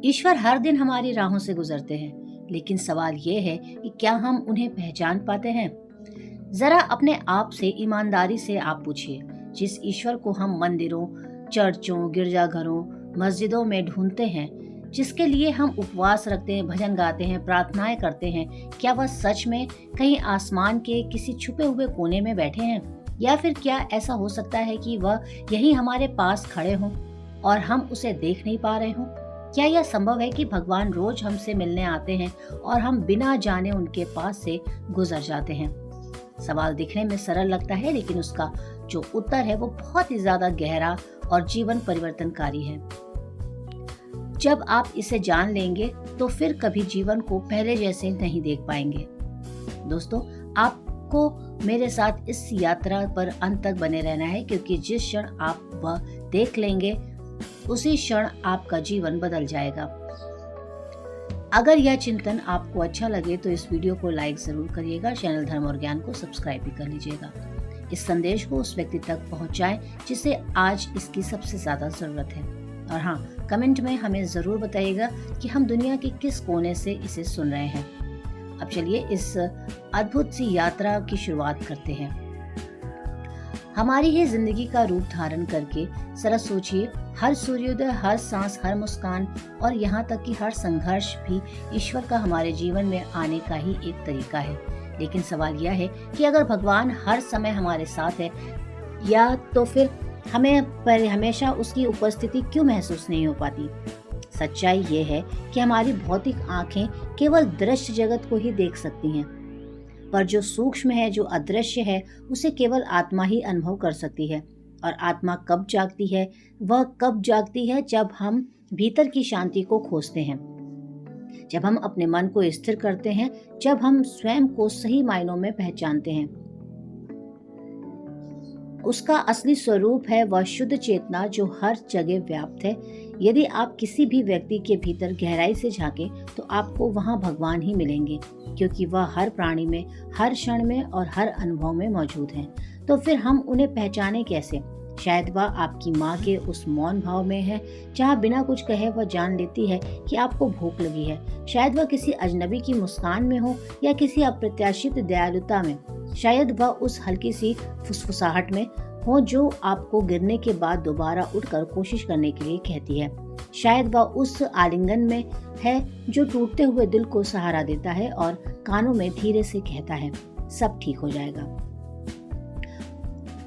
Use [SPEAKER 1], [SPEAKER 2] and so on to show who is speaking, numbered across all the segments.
[SPEAKER 1] ईश्वर हर दिन हमारी राहों से गुजरते हैं, लेकिन सवाल ये है कि क्या हम उन्हें पहचान पाते हैं? जरा अपने आप से ईमानदारी से आप पूछिए, जिस ईश्वर को हम मंदिरों, चर्चों, गिरजाघरों, मस्जिदों में ढूंढते हैं, जिसके लिए हम उपवास रखते हैं, भजन गाते हैं, प्रार्थनाएं करते हैं, क्या वह सच में कहीं आसमान के किसी छुपे हुए कोने में बैठे हैं? या फिर क्या ऐसा हो सकता है कि वह यहीं हमारे पास खड़े हों और हम उसे देख नहीं पा रहे हों? क्या यह संभव है कि भगवान रोज हमसे मिलने आते हैं और हम बिना जाने उनके पास से गुजर जाते हैं? सवाल दिखने में सरल लगता है, लेकिन उसका जो उत्तर है वो बहुत ही ज्यादा गहरा और जीवन परिवर्तनकारी है। जब आप इसे जान लेंगे तो फिर कभी जीवन को पहले जैसे नहीं देख पाएंगे। दोस्तों, आपको मेरे साथ इस यात्रा पर अंत तक बने रहना है, क्योंकि जिस क्षण आप वह देख लेंगे उसी क्षण आपका जीवन बदल जाएगा। अगर यह चिंतन आपको अच्छा लगे तो इस वीडियो को लाइक जरूर करिएगा। चैनल धर्म और ज्ञान को सब्सक्राइब भी कर लीजिएगा। इस संदेश को उस व्यक्ति तक पहुंचाएं जिसे आज इसकी सबसे ज्यादा जरूरत है। और हाँ, कमेंट में हमें जरूर बताइएगा कि हम दुनिया के किस कोने से इसे सुन रहे हैं। अब चलिए इस अद्भुत सी यात्रा की शुरुआत करते हैं। हमारी ही जिंदगी का रूप धारण करके जरा सोचिए, हर सूर्योदय, हर सांस, हर मुस्कान और यहाँ तक कि हर संघर्ष भी ईश्वर का हमारे जीवन में आने का ही एक तरीका है। लेकिन सवाल यह है कि अगर भगवान हर समय हमारे साथ है, या तो फिर हमें पर हमेशा उसकी उपस्थिति क्यों महसूस नहीं हो पाती? सच्चाई ये है कि हमारी भौतिक आंखें केवल दृश्य जगत को ही देख सकती हैं, पर जो सूक्ष्म है, जो अदृश्य है, उसे केवल आत्मा ही अनुभव कर सकती है। और आत्मा कब जागती है? वह कब जागती है जब हम भीतर की शांति को खोजते हैं, जब हम अपने मन को स्थिर करते हैं, जब हम स्वयं को सही मायनों में पहचानते हैं। उसका असली स्वरूप है वह शुद्ध चेतना जो हर जगह व्याप्त है। यदि आप किसी भी व्यक्ति के भीतर गहराई से झांकें तो आपको वहां भगवान ही मिलेंगे, क्योंकि वह हर प्राणी में, हर क्षण में और हर अनुभव में मौजूद हैं। तो फिर हम उन्हें पहचाने कैसे? शायद वह आपकी माँ के उस मौन भाव में है, जहाँ बिना कुछ कहे वह जान लेती है कि आपको भूख लगी है। शायद वह किसी अजनबी की मुस्कान में हो, या किसी अप्रत्याशित दयालुता में। शायद वह उस हल्की सी फुसफुसाहट में हो जो आपको गिरने के बाद दोबारा उठकर कोशिश करने के लिए कहती है। शायद वह उस आलिंगन में है जो टूटते हुए दिल को सहारा देता है और कानों में धीरे से कहता है, सब ठीक हो जाएगा।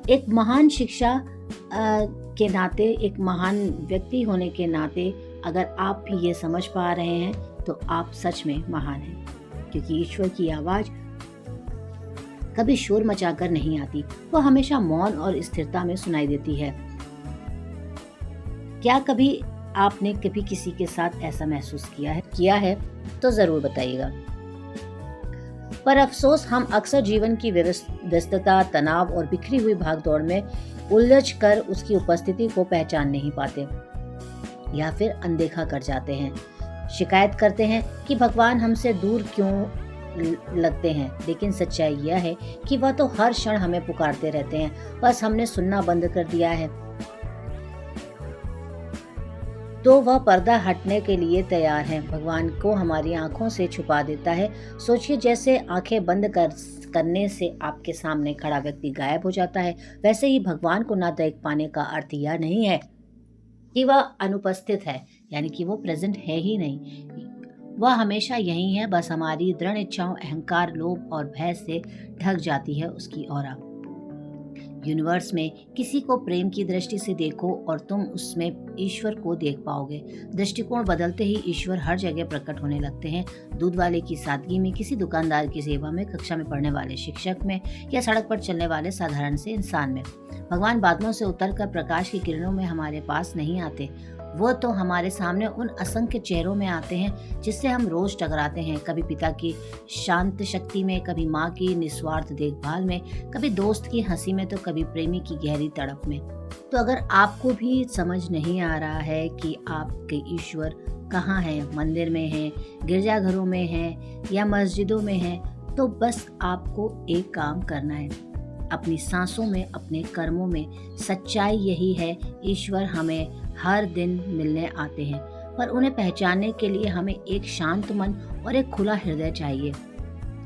[SPEAKER 1] एक महान शिक्षा के नाते, एक महान व्यक्ति होने के नाते, अगर आप भी ये समझ पा रहे हैं तो आप सच में महान हैं, क्योंकि ईश्वर की आवाज कभी शोर मचाकर नहीं आती, वह हमेशा मौन और स्थिरता में सुनाई देती है। क्या कभी आपने कभी किसी के साथ ऐसा महसूस किया है तो जरूर बताइएगा। पर अफसोस, हम अक्सर जीवन की व्यस्तता, तनाव और बिखरी हुई भागदौड़ में उलझ कर उसकी उपस्थिति को पहचान नहीं पाते, या फिर अनदेखा कर जाते हैं। शिकायत करते हैं कि भगवान हमसे दूर क्यों लगते हैं, लेकिन सच्चाई यह है कि वह तो हर क्षण हमें पुकारते रहते हैं, बस हमने सुनना बंद कर दिया है। तो वह पर्दा हटने के लिए तैयार है, भगवान को हमारी आंखों से छुपा देता है। सोचिए, जैसे आंखें बंद करने से आपके सामने खड़ा व्यक्ति गायब हो जाता है, वैसे ही भगवान को ना देख पाने का अर्थ यह नहीं है कि वह अनुपस्थित है, यानी कि वो प्रेजेंट है ही नहीं। वह हमेशा यही है, बस हमारी दृढ़ इच्छाओं, अहंकार, लोभ और भय से ढक जाती है उसकी ऑरा। यूनिवर्स में किसी को प्रेम की दृष्टि से देखो और तुम उसमें ईश्वर को देख पाओगे। दृष्टिकोण बदलते ही ईश्वर हर जगह प्रकट होने लगते हैं। दूध वाले की सादगी में, किसी दुकानदार की सेवा में, कक्षा में पढ़ने वाले शिक्षक में, या सड़क पर चलने वाले साधारण से इंसान में। भगवान बादलों से उतरकर प्रकाश की किरणों में हमारे पास नहीं आते, वो तो हमारे सामने उन असंख्य चेहरों में आते हैं जिससे हम रोज टकराते हैं। कभी पिता की शांत शक्ति में, कभी माँ की निस्वार्थ देखभाल में, कभी दोस्त की हंसी में, तो कभी प्रेमी की गहरी तड़प में। तो अगर आपको भी समझ नहीं आ रहा है कि आपके ईश्वर कहाँ हैं, मंदिर में हैं, गिरजाघरों में हैं या मस्जिदों में हैं, तो बस आपको एक काम करना है, अपनी सांसों में, अपने कर्मों में। सच्चाई यही है, ईश्वर हमें हर दिन मिलने आते हैं। पर उन्हें पहचानने के लिए हमें एक शांत मन और एक खुला हृदय चाहिए।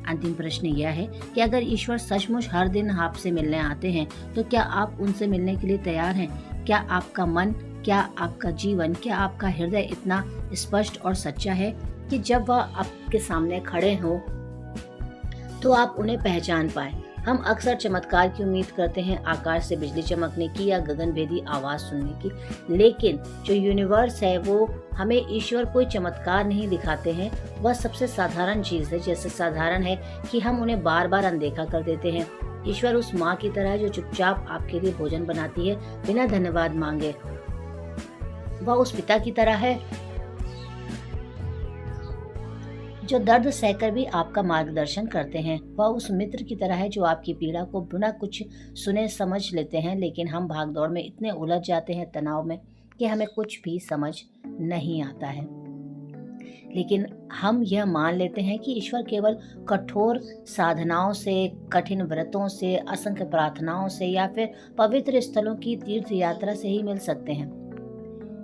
[SPEAKER 1] अंतिम प्रश्न यह है कि अगर ईश्वर सचमुच हर दिन आपसे मिलने आते हैं तो क्या आप उनसे मिलने के लिए तैयार हैं? क्या आपका मन, क्या आपका जीवन, क्या आपका हृदय इतना स्पष्ट और सच्चा है कि जब वह आपके सामने खड़े हों तो आप उन्हें पहचान पाएं? हम अक्सर चमत्कार की उम्मीद करते हैं, आकाश से बिजली चमकने की या गगनभेदी आवाज सुनने की, लेकिन जो यूनिवर्स है वो हमें ईश्वर कोई चमत्कार नहीं दिखाते हैं। वह सबसे साधारण चीज है, जैसे साधारण है कि हम उन्हें बार बार अनदेखा कर देते हैं। ईश्वर उस माँ की तरह है जो चुपचाप आपके लिए भोजन बनाती है बिना धन्यवाद मांगे। वह उस पिता की तरह है जो दर्द सहकर भी आपका मार्गदर्शन करते हैं। वह उस मित्र की तरह है जो आपकी पीड़ा को बिना कुछ सुने समझ लेते हैं, लेकिन हम भागदौड़ में इतने उलझ जाते हैं, तनाव में, कि हमें कुछ भी समझ नहीं आता है। लेकिन हम यह मान लेते हैं कि ईश्वर केवल कठोर साधनाओं से, कठिन व्रतों से, असंख्य प्रार्थनाओं से या फिर पवित्र स्थलों की तीर्थ यात्रा से ही मिल सकते हैं।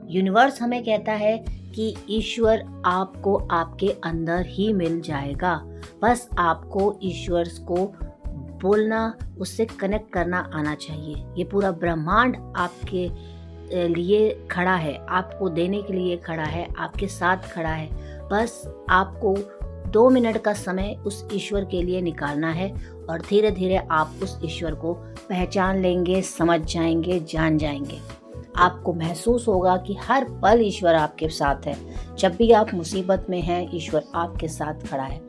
[SPEAKER 1] यूनिवर्स हमें कहता है कि ईश्वर आपको आपके अंदर ही मिल जाएगा। बस आपको ईश्वर को बोलना, उससे कनेक्ट करना आना चाहिए। ये पूरा ब्रह्मांड आपके लिए खड़ा है, आपको देने के लिए खड़ा है, आपके साथ खड़ा है। बस आपको 2 मिनट का समय उस ईश्वर के लिए निकालना है और धीरे धीरे आप उस ईश्वर को पहचान लेंगे, समझ जाएंगे, जान जाएंगे। आपको महसूस होगा कि हर पल ईश्वर आपके साथ है। जब भी आप मुसीबत में हैं, ईश्वर आपके साथ खड़ा है।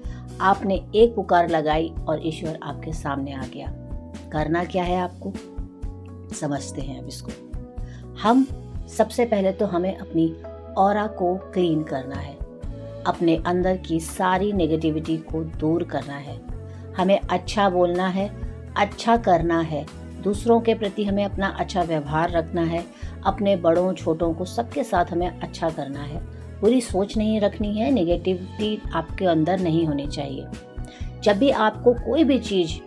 [SPEAKER 1] आपने एक पुकार लगाई और ईश्वर आपके सामने आ गया। करना क्या है आपको? समझते हैं अब इसको। हम सबसे पहले तो हमें अपनी ऑरा को क्लीन करना है, अपने अंदर की सारी नेगेटिविटी को दूर करना है। हमें अच्छा बोलना है, अच्छा करना है, दूसरों के प्रति हमें अपना अच्छा व्यवहार रखना है, अपने बड़ों छोटों को सबके साथ हमें अच्छा करना है। बुरी सोच नहीं रखनी है, नेगेटिविटी आपके अंदर नहीं होनी चाहिए। जब भी आपको कोई भी चीज़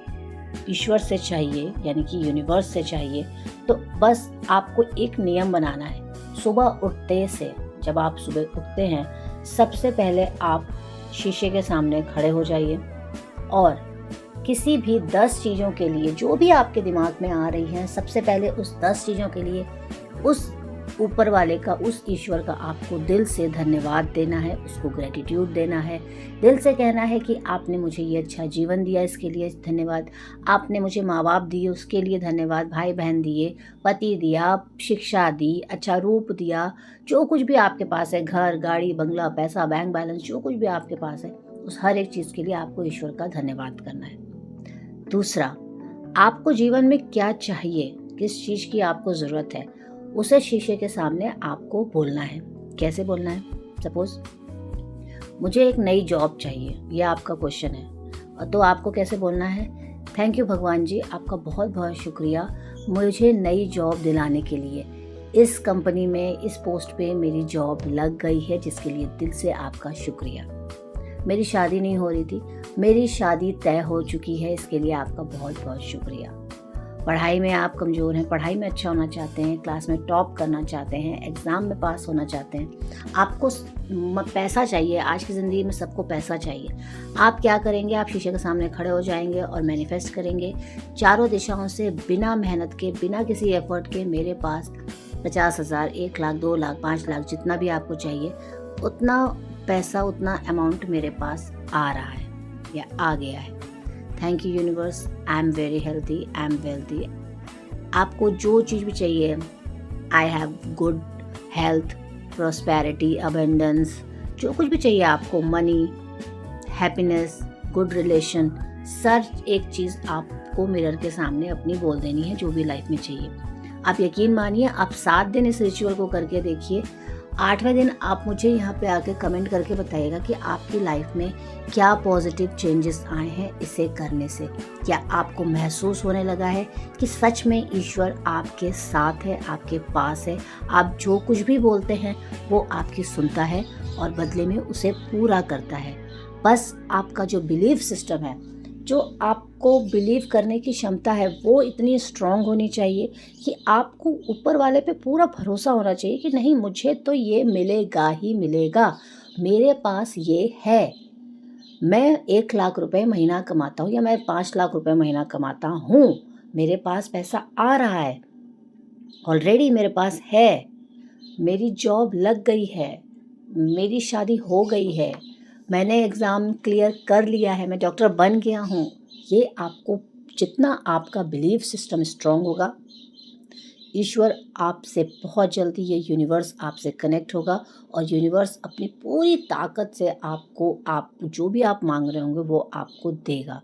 [SPEAKER 1] ईश्वर से चाहिए, यानी कि यूनिवर्स से चाहिए, तो बस आपको एक नियम बनाना है। सुबह उठते से, जब आप सुबह उठते हैं, सबसे पहले आप शीशे के सामने खड़े हो जाइए और किसी भी 10 चीज़ों के लिए जो भी आपके दिमाग में आ रही हैं, सबसे पहले उस 10 चीज़ों के लिए उस ऊपर वाले का, उस ईश्वर का आपको दिल से धन्यवाद देना है, उसको ग्रेटिट्यूड देना है। दिल से कहना है कि आपने मुझे ये अच्छा जीवन दिया, इसके लिए धन्यवाद। आपने मुझे माँ बाप दिए, उसके लिए धन्यवाद। भाई बहन दिए, पति दिया, शिक्षा दी, अच्छा रूप दिया, जो कुछ भी आपके पास है, घर, गाड़ी, बंगला, पैसा, बैंक बैलेंस, जो कुछ भी आपके पास है, उस हर एक चीज़ के लिए आपको ईश्वर का धन्यवाद करना है। दूसरा, आपको जीवन में क्या चाहिए, किस चीज़ की आपको ज़रूरत है, उसे शीशे के सामने आपको बोलना है। कैसे बोलना है? सपोज मुझे एक नई जॉब चाहिए, यह आपका क्वेश्चन है, तो आपको कैसे बोलना है? थैंक यू भगवान जी, आपका बहुत बहुत शुक्रिया मुझे नई जॉब दिलाने के लिए। इस कंपनी में, इस पोस्ट पे मेरी जॉब लग गई है, जिसके लिए दिल से आपका शुक्रिया। मेरी शादी नहीं हो रही थी, मेरी शादी तय हो चुकी है, इसके लिए आपका बहुत बहुत शुक्रिया। पढ़ाई में आप कमज़ोर हैं, पढ़ाई में अच्छा होना चाहते हैं, क्लास में टॉप करना चाहते हैं, एग्ज़ाम में पास होना चाहते हैं, आपको पैसा चाहिए। आज की ज़िंदगी में सबको पैसा चाहिए। आप क्या करेंगे? आप शीशे के सामने खड़े हो जाएंगे और मैनिफेस्ट करेंगे, चारों दिशाओं से, बिना मेहनत के, बिना किसी एफर्ट के, मेरे पास 50,000, 1 लाख, 2 लाख, 5 लाख, जितना भी आपको चाहिए, उतना पैसा, उतना अमाउंट मेरे पास आ रहा है या आ गया है। Thank you universe, I am very healthy, I am wealthy. आपको जो चीज़ भी चाहिए, I have good health, prosperity, abundance, जो कुछ भी चाहिए आपको, मनी, हैप्पीनेस, गुड रिलेशन, एक चीज़ आपको मिरर के सामने अपनी बोल देनी है, जो भी लाइफ में चाहिए। आप यकीन मानिए, आप 7 दिन इस रिचुअल को करके देखिए। 8वें दिन आप मुझे यहाँ पे आके कमेंट करके बताइएगा कि आपकी लाइफ में क्या पॉजिटिव चेंजेस आए हैं इसे करने से। क्या आपको महसूस होने लगा है कि सच में ईश्वर आपके साथ है, आपके पास है, आप जो कुछ भी बोलते हैं वो आपकी सुनता है और बदले में उसे पूरा करता है। बस आपका जो बिलीफ सिस्टम है जो आपको बिलीव करने की क्षमता है वो इतनी स्ट्रांग होनी चाहिए कि आपको ऊपर वाले पे पूरा भरोसा होना चाहिए कि नहीं, मुझे तो ये मिलेगा ही मिलेगा, मेरे पास ये है। मैं 1 लाख रुपए महीना कमाता हूँ या मैं 5 लाख रुपए महीना कमाता हूँ, मेरे पास पैसा आ रहा है, ऑलरेडी मेरे पास है, मेरी जॉब लग गई है, मेरी शादी हो गई है, मैंने एग्ज़ाम क्लियर कर लिया है, मैं डॉक्टर बन गया हूँ। ये आपको, जितना आपका बिलीफ सिस्टम स्ट्रांग होगा, ईश्वर आपसे बहुत जल्दी, ये यूनिवर्स आपसे कनेक्ट होगा और यूनिवर्स अपनी पूरी ताकत से आपको, आप जो भी आप मांग रहे होंगे वो आपको देगा।